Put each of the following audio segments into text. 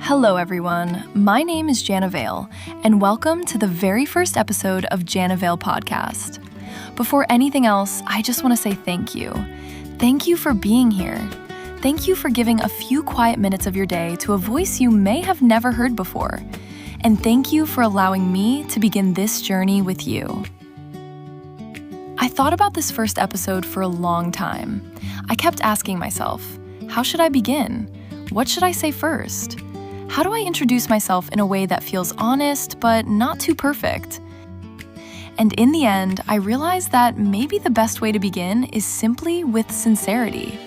Hello everyone, my name is Janna Vale, and welcome to the very first episode of Janna Vale Podcast. Before anything else, I just want to say thank you. Thank you for being here. Thank you for giving a few quiet minutes of your day to a voice you may have never heard before. And thank you for allowing me to begin this journey with you. I thought about this first episode for a long time. I kept asking myself, how should I begin? What should I say first? How do I introduce myself in a way that feels honest but not too perfect? And in the end, I realized that maybe the best way to begin is simply with sincerity.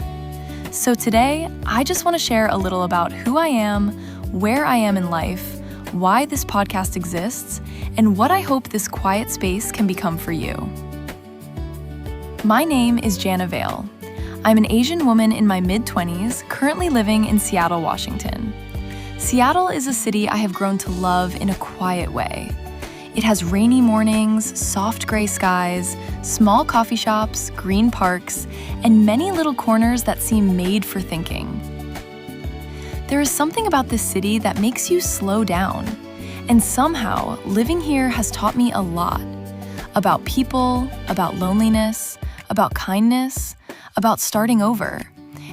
So today, I just want to share a little about who I am, where I am in life, why this podcast exists, and what I hope this quiet space can become for you. My name is Janna Vale. I'm an Asian woman in my mid-20s, currently living in Seattle, Washington. Seattle is a city I have grown to love in a quiet way. It has rainy mornings, soft gray skies, small coffee shops, green parks, and many little corners that seem made for thinking. There is something about this city that makes you slow down, and somehow living here has taught me a lot about people, about loneliness, about kindness, about starting over,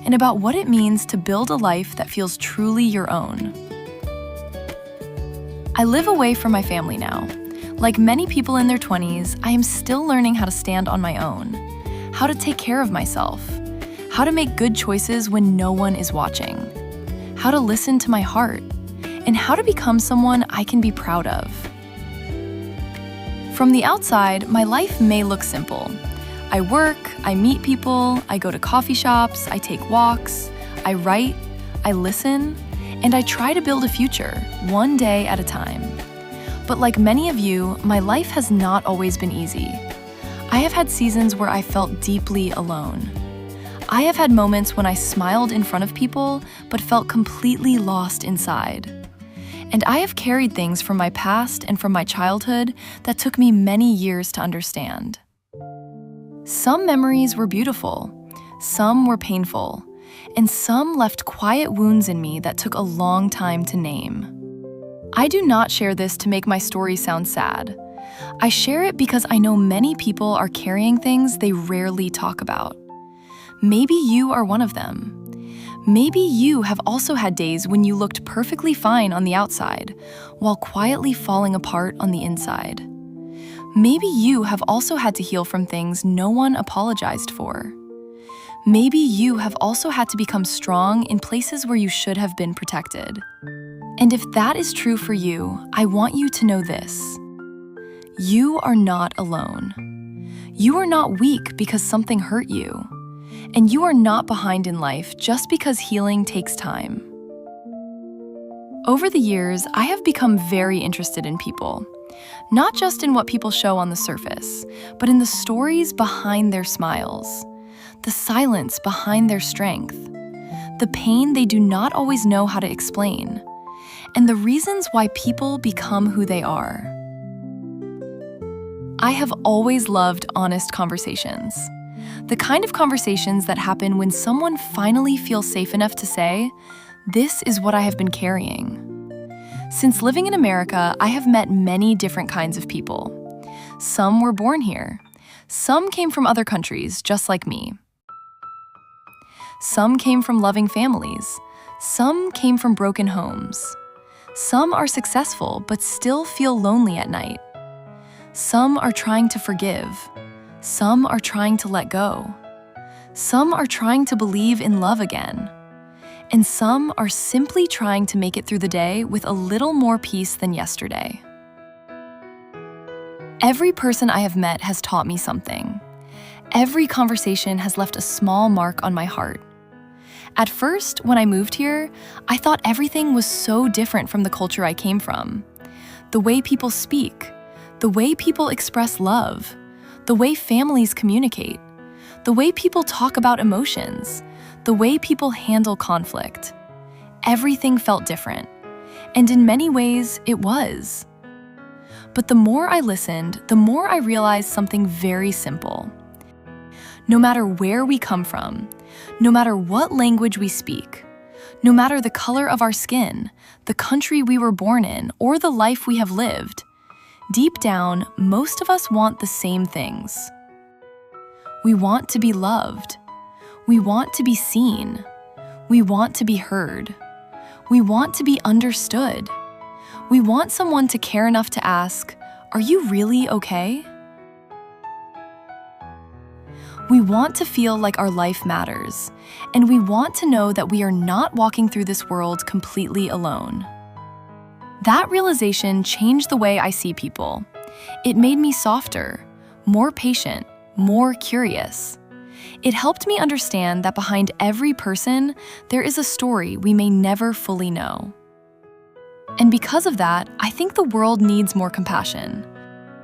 and about what it means to build a life that feels truly your own. I live away from my family now. Like many people in their 20s, I am still learning how to stand on my own, how to take care of myself, how to make good choices when no one is watching, how to listen to my heart, and how to become someone I can be proud of. From the outside, my life may look simple. I work, I meet people, I go to coffee shops, I take walks, I write, I listen, and I try to build a future, one day at a time. But like many of you, my life has not always been easy. I have had seasons where I felt deeply alone. I have had moments when I smiled in front of people, but felt completely lost inside. And I have carried things from my past and from my childhood that took me many years to understand. Some memories were beautiful, some were painful, and some left quiet wounds in me that took a long time to name. I do not share this to make my story sound sad. I share it because I know many people are carrying things they rarely talk about. Maybe you are one of them. Maybe you have also had days when you looked perfectly fine on the outside, while quietly falling apart on the inside. Maybe you have also had to heal from things no one apologized for. Maybe you have also had to become strong in places where you should have been protected. And if that is true for you, I want you to know this. You are not alone. You are not weak because something hurt you. And you are not behind in life just because healing takes time. Over the years, I have become very interested in people. Not just in what people show on the surface, but in the stories behind their smiles, the silence behind their strength, the pain they do not always know how to explain, and the reasons why people become who they are. I have always loved honest conversations, the kind of conversations that happen when someone finally feels safe enough to say, "This is what I have been carrying." Since living in America, I have met many different kinds of people. Some were born here. Some came from other countries, just like me. Some came from loving families. Some came from broken homes. Some are successful but still feel lonely at night. Some are trying to forgive. Some are trying to let go. Some are trying to believe in love again. And some are simply trying to make it through the day with a little more peace than yesterday. Every person I have met has taught me something. Every conversation has left a small mark on my heart. At first, when I moved here, I thought everything was so different from the culture I came from. The way people speak, the way people express love, the way families communicate, the way people talk about emotions, the way people handle conflict. Everything felt different, and in many ways, it was. But the more I listened, the more I realized something very simple. No matter where we come from, no matter what language we speak, No matter the color of our skin, the country we were born in, or the life we have lived, deep down, most of us want the same things. We want to be loved. We want to be seen. We want to be heard. We want to be understood. We want someone to care enough to ask, "Are you really okay?" We want to feel like our life matters, and we want to know that we are not walking through this world completely alone. That realization changed the way I see people. It made me softer, more patient, more curious. It helped me understand that behind every person, there is a story we may never fully know. And because of that, I think the world needs more compassion,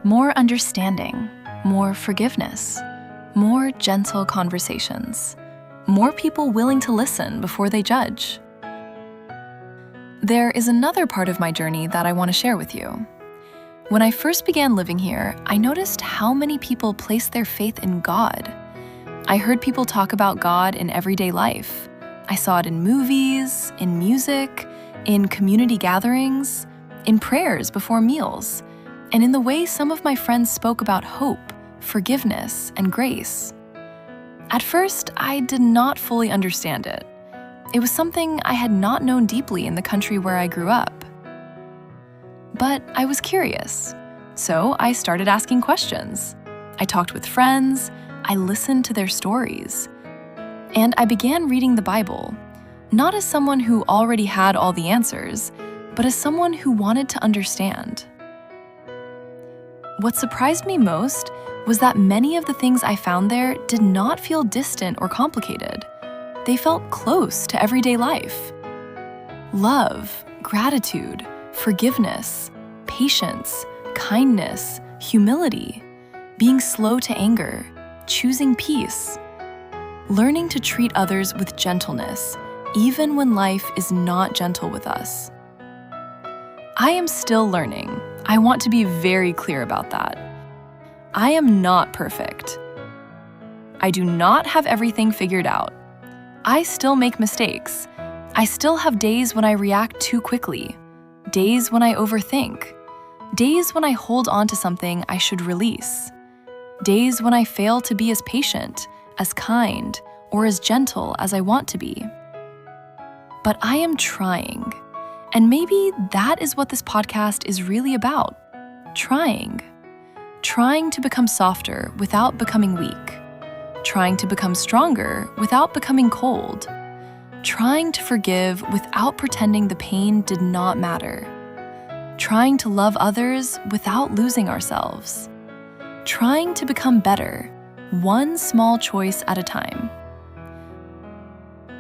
more understanding, more forgiveness, more gentle conversations, more people willing to listen before they judge. There is another part of my journey that I want to share with you. When I first began living here, I noticed how many people place their faith in God. I heard people talk about God in everyday life. I saw it in movies, in music, in community gatherings, in prayers before meals, and in the way some of my friends spoke about hope, forgiveness, and grace. At first, I did not fully understand it. It was something I had not known deeply in the country where I grew up. But I was curious, so I started asking questions. I talked with friends, I listened to their stories, and I began reading the Bible, not as someone who already had all the answers, but as someone who wanted to understand. What surprised me most was that many of the things I found there did not feel distant or complicated. They felt close to everyday life. Love, gratitude, forgiveness, patience, kindness, humility, being slow to anger, choosing peace, learning to treat others with gentleness, even when life is not gentle with us. I am still learning. I want to be very clear about that. I am not perfect. I do not have everything figured out. I still make mistakes. I still have days when I react too quickly, days when I overthink, days when I hold on to something I should release, days when I fail to be as patient, as kind, or as gentle as I want to be. But I am trying, and maybe that is what this podcast is really about. Trying to become softer without becoming weak, trying to become stronger without becoming cold, trying to forgive without pretending the pain did not matter, trying to love others without losing ourselves, trying to become better, one small choice at a time.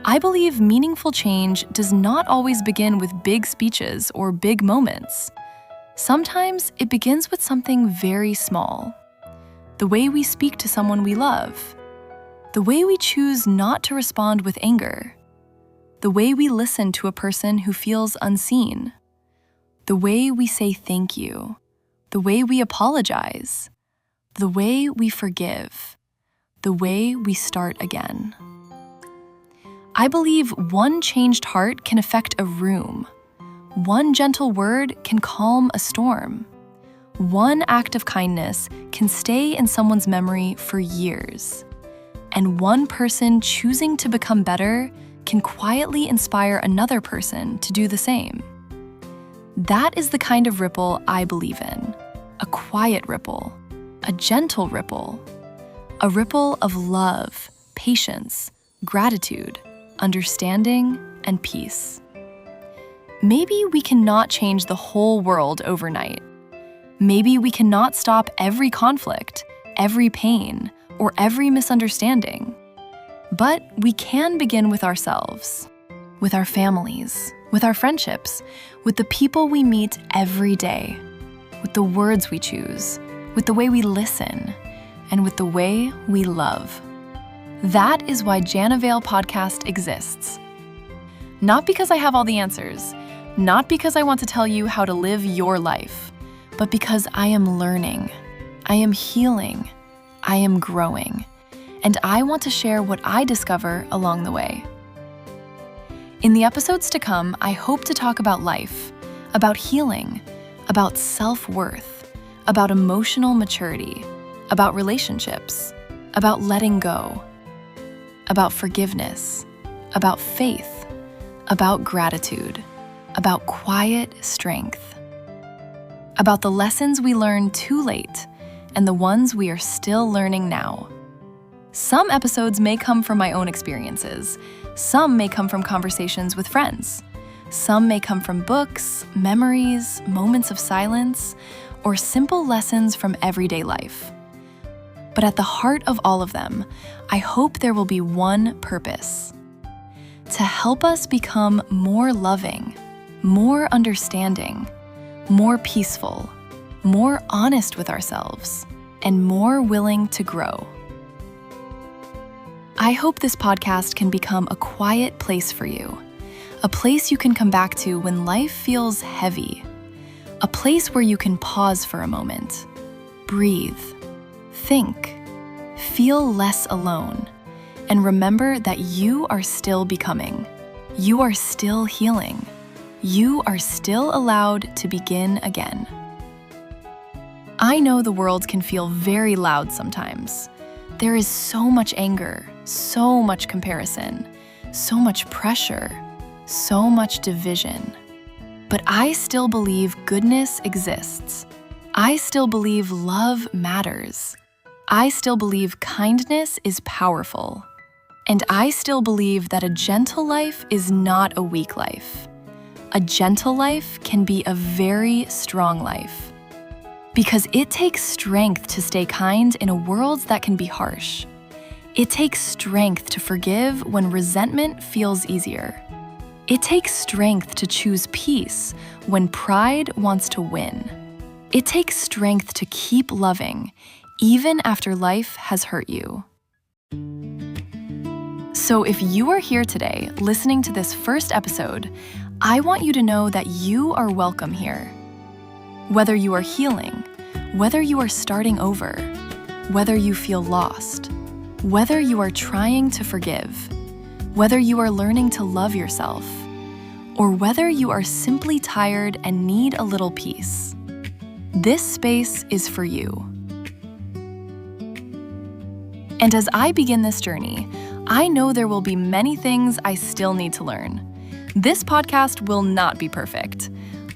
I believe meaningful change does not always begin with big speeches or big moments. Sometimes it begins with something very small. The way we speak to someone we love. The way we choose not to respond with anger. The way we listen to a person who feels unseen. The way we say thank you. The way we apologize. The way we forgive. The way we start again. I believe one changed heart can affect a room. One gentle word can calm a storm. One act of kindness can stay in someone's memory for years. And one person choosing to become better can quietly inspire another person to do the same. That is the kind of ripple I believe in. A quiet ripple, a gentle ripple, a ripple of love, patience, gratitude, understanding, and peace. Maybe we cannot change the whole world overnight. Maybe we cannot stop every conflict, every pain, or every misunderstanding. But we can begin with ourselves, with our families, with our friendships, with the people we meet every day, with the words we choose, with the way we listen, and with the way we love. That is why Janna Vale Podcast exists. Not because I have all the answers, not because I want to tell you how to live your life, but because I am learning, I am healing, I am growing, and I want to share what I discover along the way. In the episodes to come, I hope to talk about life, about healing, about self-worth, about emotional maturity, about relationships, about letting go, about forgiveness, about faith, about gratitude, about quiet strength, about the lessons we learned too late and the ones we are still learning now. Some episodes may come from my own experiences. Some may come from conversations with friends. Some may come from books, memories, moments of silence, or simple lessons from everyday life. But at the heart of all of them, I hope there will be one purpose: to help us become more loving, more understanding, more peaceful, more honest with ourselves, and more willing to grow. I hope this podcast can become a quiet place for you, a place you can come back to when life feels heavy, a place where you can pause for a moment, breathe, think, feel less alone, and remember that you are still becoming, you are still healing, you are still allowed to begin again. I know the world can feel very loud sometimes. There is so much anger, so much comparison, so much pressure, so much division. But I still believe goodness exists. I still believe love matters. I still believe kindness is powerful. And I still believe that a gentle life is not a weak life. A gentle life can be a very strong life. Because it takes strength to stay kind in a world that can be harsh. It takes strength to forgive when resentment feels easier. It takes strength to choose peace when pride wants to win. It takes strength to keep loving, even after life has hurt you. So if you are here today listening to this first episode, I want you to know that you are welcome here. Whether you are healing, whether you are starting over, whether you feel lost, whether you are trying to forgive, whether you are learning to love yourself, or whether you are simply tired and need a little peace, this space is for you. And as I begin this journey, I know there will be many things I still need to learn. This podcast will not be perfect.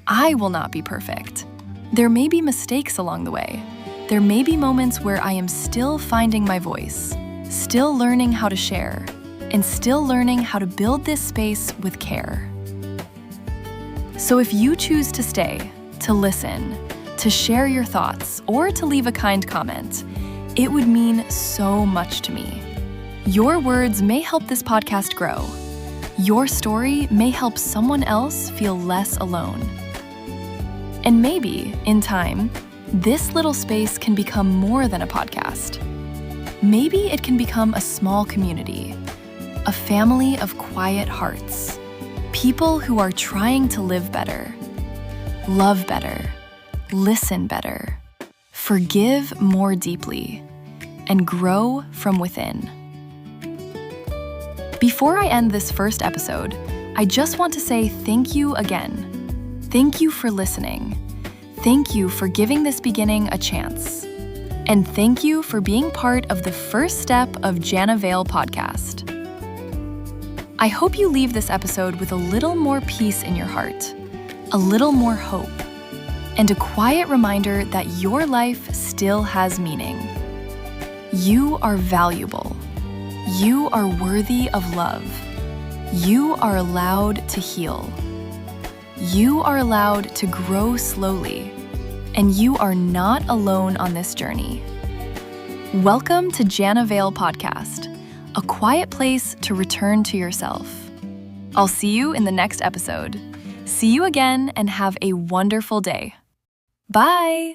I will not be perfect. There may be mistakes along the way. There may be moments where I am still finding my voice, still learning how to share, and still learning how to build this space with care. So if you choose to stay, to listen, to share your thoughts, or to leave a kind comment, it would mean so much to me. Your words may help this podcast grow. Your story may help someone else feel less alone. And maybe, in time, this little space can become more than a podcast. Maybe it can become a small community, a family of quiet hearts, people who are trying to live better, love better, listen better, forgive more deeply, and grow from within. Before I end this first episode, I just want to say thank you again. Thank you for listening. Thank you for giving this beginning a chance. And thank you for being part of the first step of Janna Vale Podcast. I hope you leave this episode with a little more peace in your heart, a little more hope, and a quiet reminder that your life still has meaning. You are valuable. You are worthy of love. You are allowed to heal. You are allowed to grow slowly, and you are not alone on this journey. Welcome to Janna Vale Podcast, a quiet place to return to yourself. I'll see you in the next episode. See you again and have a wonderful day. Bye!